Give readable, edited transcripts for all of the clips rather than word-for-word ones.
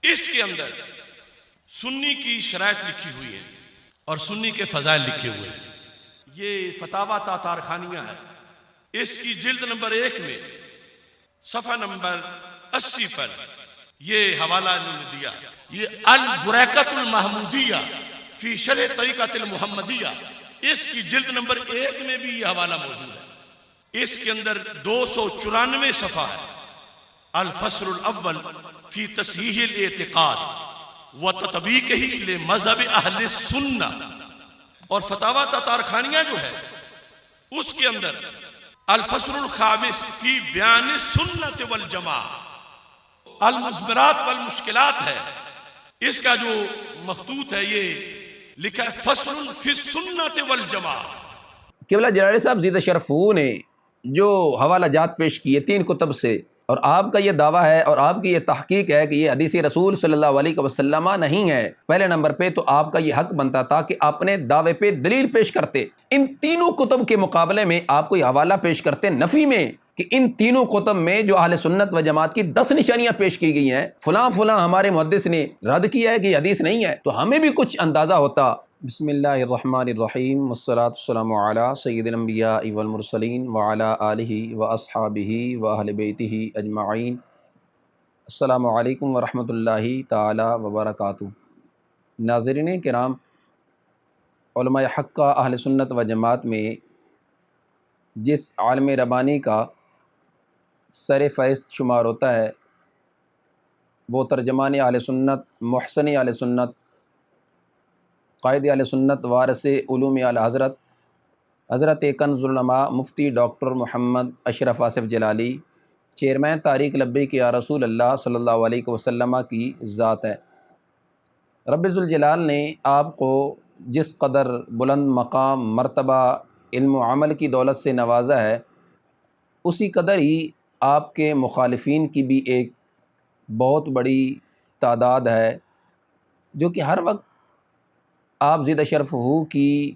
اس کے اندر سنی کی شرائط لکھی ہوئی ہے اور سنی کے فضائل لکھے ہوئے ہیں۔ یہ فتاوی تاتارخانیہ ہے، اس کی جلد نمبر 1 میں صفحہ نمبر 80 پر یہ حوالہ انہوں نے دیا۔ یہ البریکۃ المحمودیہ فی شرح طریقۃ المحمدیہ، اس کی جلد نمبر 1 میں بھی یہ حوالہ موجود ہے۔ اس کے اندر 294 صفحہ ہے۔ الفصل الاول فی تصحیح الاعتقاد وتطبیقہ لمذہب اہل السنہ، اور فتاوی تاتارخانیہ جو ہے اس کے اندر الفصل الخامس فی بیان السنت والجماعہ، المزبرات والمشکلات ہے، اس کا جو مخطوط ہے یہ لکھا ہے فصل فی السنت والجماعہ۔ قبلہ جلالی صاحب زیدہ شرف نے جو حوالہ جات پیش کیے 3 کتب سے، اور آپ کا یہ دعویٰ ہے اور آپ کی یہ تحقیق ہے کہ یہ حدیث رسول صلی اللہ علیہ وسلم نہیں ہے، پہلے نمبر پہ تو آپ کا یہ حق بنتا تھا کہ اپنے دعوے پہ دلیل پیش کرتے۔ ان 3 کتب کے مقابلے میں آپ کو یہ حوالہ پیش کرتے نفی میں کہ ان 3 کتب میں جو اہل سنت و جماعت کی 10 نشانیاں پیش کی گئی ہیں، فلاں فلاں ہمارے محدث نے رد کیا ہے کہ یہ حدیث نہیں ہے، تو ہمیں بھی کچھ اندازہ ہوتا۔ بسم اللہ الرحمن الرحیم، والصلاة والسلام علی سید الانبیاء والمرسلین وعلی آلہ واصحابہ واہل بیتہ اجمعین۔ السلام علیکم ورحمۃ اللہ تعالی وبرکاتہ۔ ناظرین کرام، علماء حق کا اہل سنت و جماعت میں جس عالم ربانی کا سر فہرست شمار ہوتا ہے وہ ترجمان اہل سنت، محسن اہل سنت، قائد اہل سنت، وارث علوم اعلی حضرت کنز العلماء مفتی ڈاکٹر محمد اشرف آصف جلالی، چیئرمین تحریک لبیک یا رسول اللہ صلی اللہ علیہ وسلم کی ذات ہے۔ رب ذوالجلال نے آپ کو جس قدر بلند مقام، مرتبہ، علم و عمل کی دولت سے نوازا ہے، اسی قدر ہی آپ کے مخالفین کی بھی ایک بہت بڑی تعداد ہے، جو کہ ہر وقت آپ زیدہ شرف ہو کی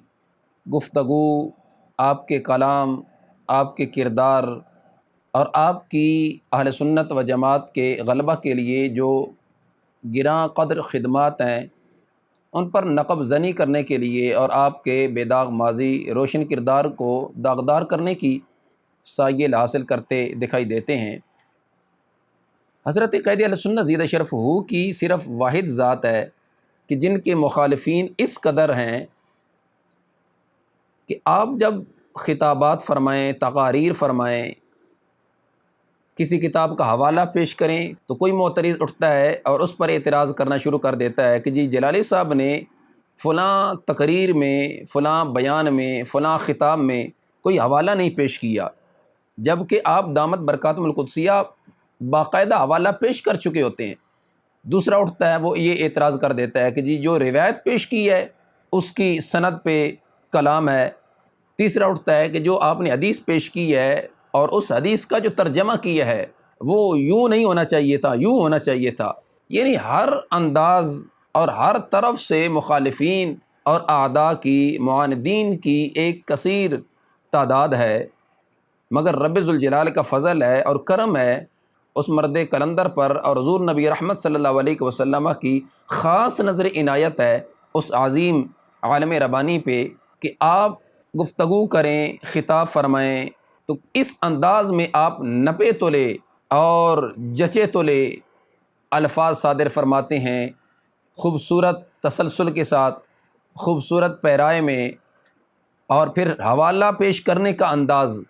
گفتگو، آپ کے کلام، آپ کے کردار اور آپ کی اہل سنت و جماعت کے غلبہ کے لیے جو گراں قدر خدمات ہیں، ان پر نقب زنی کرنے کے لیے اور آپ کے بے داغ ماضی، روشن کردار کو داغدار کرنے کی سعی حاصل کرتے دکھائی دیتے ہیں۔ حضرت قائد اہل سنت زیدہ شرف ہو کی صرف واحد ذات ہے کہ جن کے مخالفین اس قدر ہیں کہ آپ جب خطابات فرمائیں، تقاریر فرمائیں، کسی کتاب کا حوالہ پیش کریں تو کوئی معترض اٹھتا ہے اور اس پر اعتراض کرنا شروع کر دیتا ہے کہ جی جلالی صاحب نے فلاں تقریر میں، فلاں بیان میں، فلاں خطاب میں کوئی حوالہ نہیں پیش کیا، جبکہ آپ دامت برکاتہم القدسیہ باقاعدہ حوالہ پیش کر چکے ہوتے ہیں۔ دوسرا اٹھتا ہے، وہ یہ اعتراض کر دیتا ہے کہ جی جو روایت پیش کی ہے اس کی سند پہ کلام ہے۔ تیسرا اٹھتا ہے کہ جو آپ نے حدیث پیش کی ہے اور اس حدیث کا جو ترجمہ کیا ہے وہ یوں نہیں ہونا چاہیے تھا، یوں ہونا چاہیے تھا۔ یعنی ہر انداز اور ہر طرف سے مخالفین اور اعداء کی، معاندین کی ایک کثیر تعداد ہے، مگر رب ذوالجلال کا فضل ہے اور کرم ہے اس مرد کلندر پر، اور حضور نبی رحمت صلی اللہ علیہ وسلم کی خاص نظر عنایت ہے اس عظیم عالم ربانی پہ کہ آپ گفتگو کریں، خطاب فرمائیں تو اس انداز میں آپ نپے تلے اور جچے تلے الفاظ صادر فرماتے ہیں، خوبصورت تسلسل کے ساتھ، خوبصورت پیرائے میں، اور پھر حوالہ پیش کرنے کا انداز،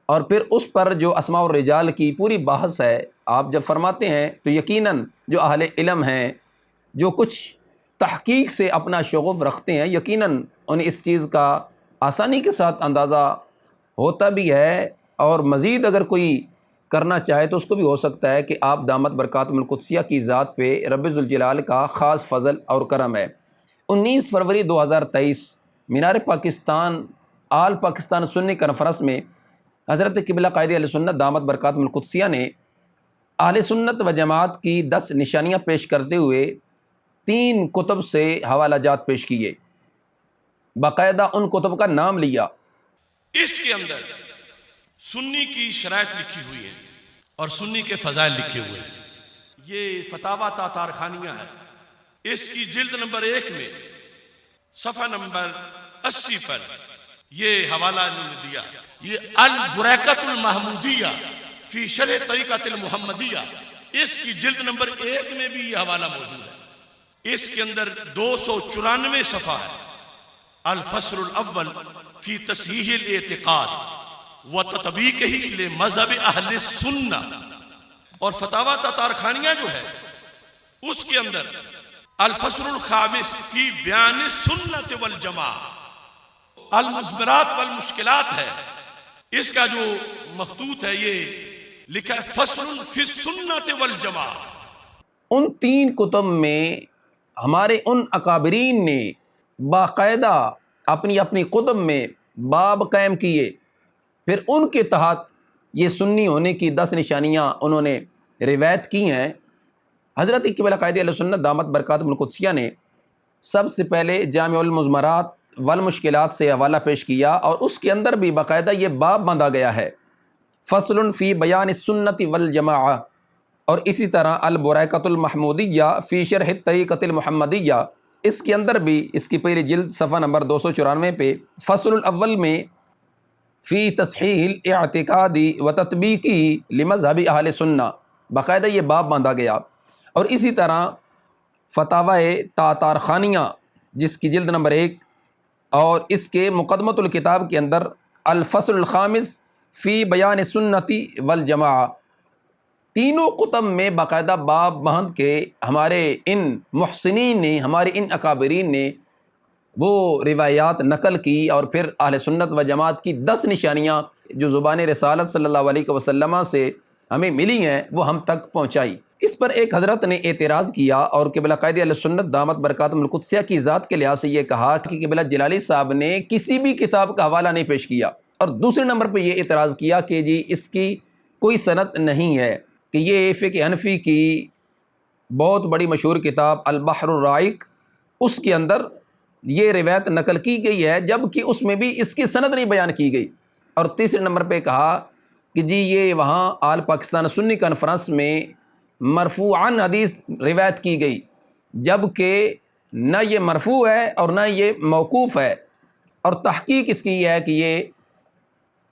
اور پھر اس پر جو اسماء الرجال کی پوری بحث ہے آپ جب فرماتے ہیں تو یقیناً جو اہل علم ہیں، جو کچھ تحقیق سے اپنا شغف رکھتے ہیں، یقیناً انہیں اس چیز کا آسانی کے ساتھ اندازہ ہوتا بھی ہے، اور مزید اگر کوئی کرنا چاہے تو اس کو بھی ہو سکتا ہے کہ آپ دامت برکاتہم القدسیہ کی ذات پہ رب ذوالجلال کا خاص فضل اور کرم ہے۔ 19 فروری 2023 مینار پاکستان آل پاکستان سنی کانفرنس میں حضرت قبلہ قائد اہل سنت دامت برکاتہم القدسیہ نے اہل سنت و جماعت کی 10 نشانیاں پیش کرتے ہوئے 3 کتب سے حوالہ جات پیش کیے، باقاعدہ ان کتب کا نام لیا۔ اس کے اندر سنی کی شرائط لکھی ہوئی ہے اور سنی کے فضائل لکھے ہوئے ہیں۔ یہ فتاوا تاتارخانیہ ہے، اس کی جلد نمبر 1 میں صفحہ نمبر 80 پر یہ حوالہ انہوں نے دیا، یہ البریکۃ المحمودیہ فی شرح طریقۃ المحمدیہ، اس کی جلد نمبر 1 میں بھی یہ حوالہ موجود ہے۔ اس کے اندر 294 صفحہ ہے، الفصل الاول فی تصحیح الاعتقاد و تطبیقہ لمذہب اہل السنہ، اور فتاوا تاتارخانیہ جو ہے اس کے اندر الفصل الخامس فی بیان السنت والجماعہ، المزبرات والمشکلات ہے، اس کا جو مخطوط ہے یہ لکھا ہے فصل فی السنت والجماعہ۔ ان 3 کتب میں ہمارے ان اکابرین نے باقاعدہ اپنی اپنی کتب میں باب قائم کیے، پھر ان کے تحت یہ سنی ہونے کی 10 نشانیاں انہوں نے روایت کی ہیں۔ حضرت قبلہ قائد اہل سنت دامت برکاتہم القدسیہ نے سب سے پہلے جامع المزمرات والمشکلات سے حوالہ پیش کیا، اور اس کے اندر بھی باقاعدہ یہ باب باندھا گیا ہے، فصل فی بیان السنت والجماعہ، اور اسی طرح البریکۃ المحمودیہ فی شرح طریقۃ المحمدیہ، اس کے اندر بھی اس کی پہلی جلد صفحہ نمبر 294 پہ فصل الاول میں فی تصحیح الاعتقاد و تطبیقہ لمذہب اہل سنہ، باقاعدہ یہ باب باندھا گیا۔ اور اسی طرح فتاوی تاتارخانیہ جس کی جلد نمبر 1 اور اس کے مقدمۃ الکتاب کے اندر الفصل الخامس فی بیان سنتی والجماعہ، تینوں کتب میں باقاعدہ باب باندھ کے ہمارے ان محسنین نے، ہمارے ان اکابرین نے وہ روایات نقل کی، اور پھر اہل سنت و جماعت کی 10 نشانیاں جو زبان رسالت صلی اللہ علیہ وسلم سے ہمیں ملی ہیں وہ ہم تک پہنچائی۔ اس پر ایک حضرت نے اعتراض کیا اور قبلہ قائد اہل سنت دامت برکاتہم القدسیہ کی ذات کے لحاظ سے یہ کہا کہ قبلہ جلالی صاحب نے کسی بھی کتاب کا حوالہ نہیں پیش کیا، اور دوسرے نمبر پہ یہ اعتراض کیا کہ جی اس کی کوئی سند نہیں ہے، کہ یہ فقہ حنفی کی بہت بڑی مشہور کتاب البحر الرائق، اس کے اندر یہ روایت نقل کی گئی ہے، جبکہ اس میں بھی اس کی سند نہیں بیان کی گئی۔ اور تیسرے نمبر پہ کہا کہ جی یہ وہاں آل پاکستان سنی کانفرنس میں مرفوعاً حدیث روایت کی گئی، جبکہ نہ یہ مرفوع ہے اور نہ یہ موقوف ہے، اور تحقیق اس کی یہ ہے کہ یہ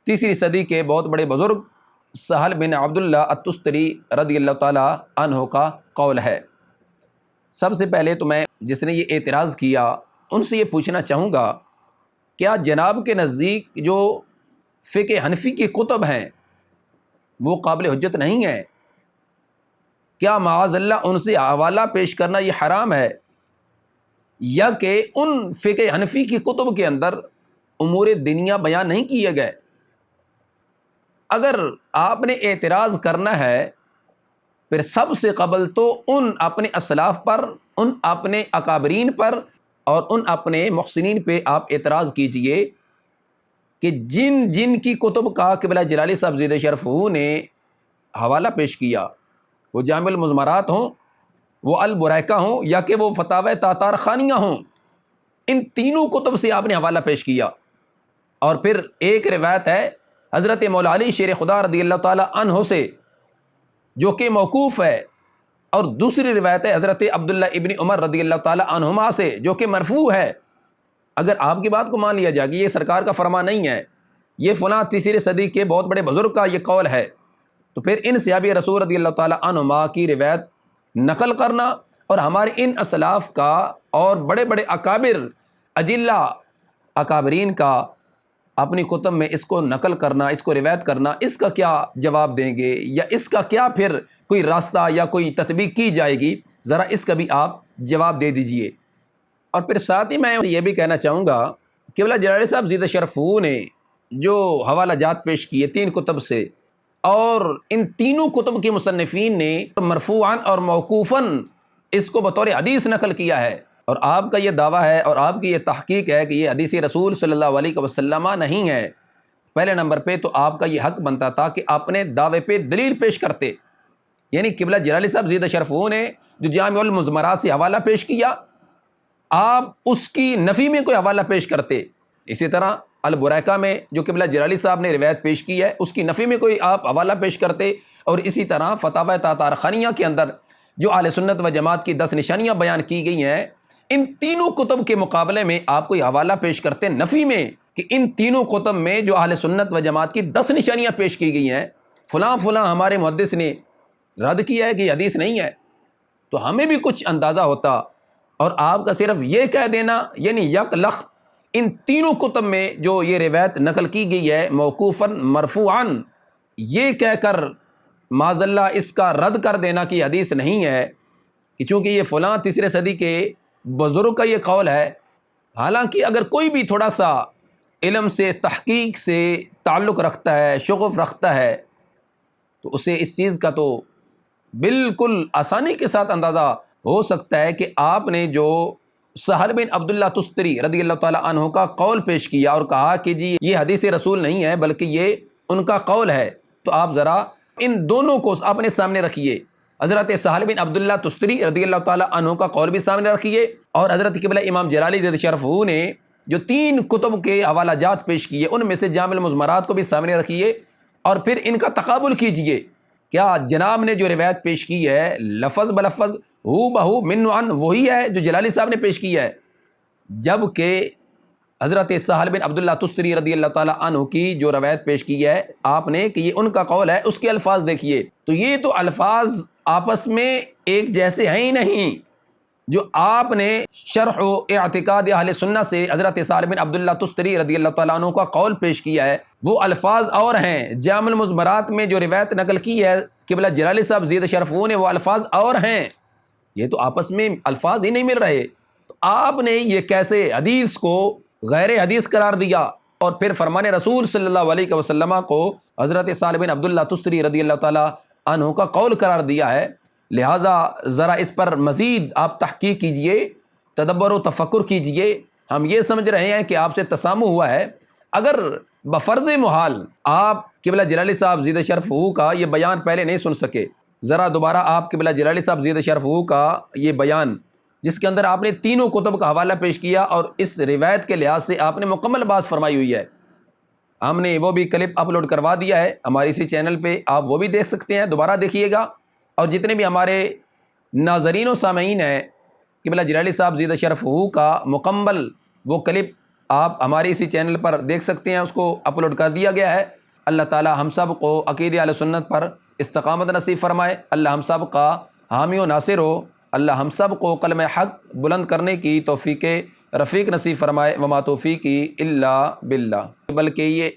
3 صدی کے بہت بڑے بزرگ سہل بن عبداللہ التستری رضی اللہ تعالیٰ عنہ کا قول ہے۔ سب سے پہلے تو میں جس نے یہ اعتراض کیا ان سے یہ پوچھنا چاہوں گا، کیا جناب کے نزدیک جو فقہ حنفی کی کتب ہیں وہ قابل حجت نہیں ہیں؟ کیا معاذ اللہ ان سے حوالہ پیش کرنا یہ حرام ہے، یا کہ ان فقہ حنفی کی کتب کے اندر امور دینیہ بیان نہیں کیے گئے؟ اگر آپ نے اعتراض کرنا ہے پھر سب سے قبل تو ان اپنے اسلاف پر، ان اپنے اکابرین پر اور ان اپنے محسنین پہ آپ اعتراض کیجئے کہ جن جن کی کتب کا قبلہ جلالی صاحب زیدہ شرف نے حوالہ پیش کیا، وہ جامع المزمرات ہوں، وہ البریکہ ہوں، یا کہ وہ فتاوی تاتارخانیہ ہوں، ان تینوں کتب سے آپ نے حوالہ پیش کیا۔ اور پھر ایک روایت ہے حضرت مولا علی شیر خدا رضی اللہ تعالیٰ عنہ سے جو کہ موقوف ہے، اور دوسری روایت ہے حضرت عبداللہ ابن عمر رضی اللہ تعالیٰ عنہما سے جو کہ مرفوع ہے۔ اگر آپ کی بات کو مان لیا جائے کہ یہ سرکار کا فرمان نہیں ہے، یہ فلاں 3 صدی کے بہت بڑے بزرگ کا یہ قول ہے، تو پھر ان صحابہ رسول رضی اللہ تعالیٰ عنہما کی روایت نقل کرنا اور ہمارے ان اسلاف کا اور بڑے بڑے اکابر اجلہ اکابرین کا اپنی کتب میں اس کو نقل کرنا، اس کو روایت کرنا، اس کا کیا جواب دیں گے، یا اس کا کیا پھر کوئی راستہ یا کوئی تطبیق کی جائے گی؟ ذرا اس کا بھی آپ جواب دے دیجئے۔ اور پھر ساتھ ہی میں یہ بھی کہنا چاہوں گا قبلہ جلالی صاحب زیدہ شرف نے جو حوالہ جات پیش کیے 3 کتب سے، اور ان تینوں کتب کے مصنفین نے مرفوعاً اور موقوفاً اس کو بطور حدیث نقل کیا ہے، اور آپ کا یہ دعویٰ ہے اور آپ کی یہ تحقیق ہے کہ یہ حدیث رسول صلی اللہ علیہ وسلم نہیں ہے، پہلے نمبر پہ تو آپ کا یہ حق بنتا تھا کہ اپنے دعوے پہ دلیل پیش کرتے، یعنی قبلہ جلالی صاحب زیدہ شرف نے جو جامع المزمرات سے حوالہ پیش کیا، آپ اس کی نفی میں کوئی حوالہ پیش کرتے۔ اسی طرح البریکہ میں جو قبلہ جلالی صاحب نے روایت پیش کی ہے اس کی نفی میں کوئی آپ حوالہ پیش کرتے، اور اسی طرح فتاوی تاتارخانیہ کے اندر جو اہل سنت و جماعت کی 10 نشانیاں بیان کی گئی ہیں، ان تینوں کتب کے مقابلے میں آپ کو یہ حوالہ پیش کرتے ہیں نفی میں کہ ان تینوں کتب میں جو اہل سنت و جماعت کی 10 نشانیاں پیش کی گئی ہیں، فلاں فلاں ہمارے محدث نے رد کیا ہے کہ یہ حدیث نہیں ہے، تو ہمیں بھی کچھ اندازہ ہوتا۔ اور آپ کا صرف یہ کہہ دینا، یعنی یک لخت ان تینوں کتب میں جو یہ روایت نقل کی گئی ہے موقوفاً مرفوعاً، یہ کہہ کر معاذ اللہ اس کا رد کر دینا کہ یہ حدیث نہیں ہے، کہ چونکہ یہ فلاں تیسرے صدی کے بزرگ کا یہ قول ہے۔ حالانکہ اگر کوئی بھی تھوڑا سا علم سے تحقیق سے تعلق رکھتا ہے، شغف رکھتا ہے، تو اسے اس چیز کا تو بالکل آسانی کے ساتھ اندازہ ہو سکتا ہے کہ آپ نے جو سہل بن عبداللہ تستری رضی اللہ تعالیٰ عنہ کا قول پیش کیا اور کہا کہ جی یہ حدیث رسول نہیں ہے بلکہ یہ ان کا قول ہے، تو آپ ذرا ان دونوں کو اپنے سامنے رکھیے، حضرت سہل بن عبداللہ تستری رضی اللہ تعالیٰ عنہ کا قول بھی سامنے رکھیے، اور حضرت قبلہ امام جلالی زیدہ شرف نے جو 3 کتب کے حوالہ جات پیش کیے ان میں سے جامع المضمرات کو بھی سامنے رکھیے، اور پھر ان کا تقابل کیجئے، کیا جناب نے جو روایت پیش کی ہے لفظ بلفظ ہو بہو من عن وہی ہے جو جلالی صاحب نے پیش کی ہے، جبکہ حضرت سہل بن عبداللہ تستری رضی اللہ تعالیٰ عنہ کی جو روایت پیش کی ہے آپ نے کہ یہ ان کا قول ہے، اس کے الفاظ دیکھیے، تو یہ تو الفاظ آپس میں ایک جیسے ہیں ہی نہیں۔ جو آپ نے شرح و اعتقاد اہل سنہ سے حضرت سہل بن عبداللہ تستری رضی اللہ تعالیٰ عنہ کا قول پیش کیا ہے، وہ الفاظ اور ہیں۔ جامع المضمرات میں جو روایت نقل کی ہے قبلہ جلالی صاحب زیدہ شرف نے، وہ الفاظ اور ہیں، یہ تو آپس میں الفاظ ہی نہیں مل رہے، تو آپ نے یہ کیسے حدیث کو غیر حدیث قرار دیا اور پھر فرمان رسول صلی اللہ علیہ وسلم کو حضرت سہل بن عبداللہ تستری رضی اللہ تعالیٰ عنہ کا قول قرار دیا ہے؟ لہٰذا ذرا اس پر مزید آپ تحقیق کیجئے، تدبر و تفکر کیجئے۔ ہم یہ سمجھ رہے ہیں کہ آپ سے تسامح ہوا ہے، اگر بفرض محال آپ قبلہ جلالی صاحب زیدہ شرف کا یہ بیان پہلے نہیں سن سکے، ذرا دوبارہ آپ قبلہ جلالی صاحب زیدہ شرف کا یہ بیان جس کے اندر آپ نے تینوں کتب کا حوالہ پیش کیا اور اس روایت کے لحاظ سے آپ نے مکمل بات فرمائی ہوئی ہے، ہم نے وہ بھی کلپ اپلوڈ کروا دیا ہے ہمارے اسی چینل پہ، آپ وہ بھی دیکھ سکتے ہیں، دوبارہ دیکھیے گا۔ اور جتنے بھی ہمارے ناظرین و سامعین ہیں، قبلہ جلالی صاحب زیدہ شرف کا مکمل وہ کلپ آپ ہمارے اسی چینل پر دیکھ سکتے ہیں، اس کو اپلوڈ کر دیا گیا ہے۔ اللہ تعالی ہم سب کو عقیدہ اہل سنت پر استقامت نصیب فرمائے، اللہ ہم سب کا حامی و ناصر ہو، اللہ ہم سب کو کلمہ حق بلند کرنے کی توفیق رفیق نصیب فرمائے، وما توفیقی الا باللہ۔ بلکہ یہ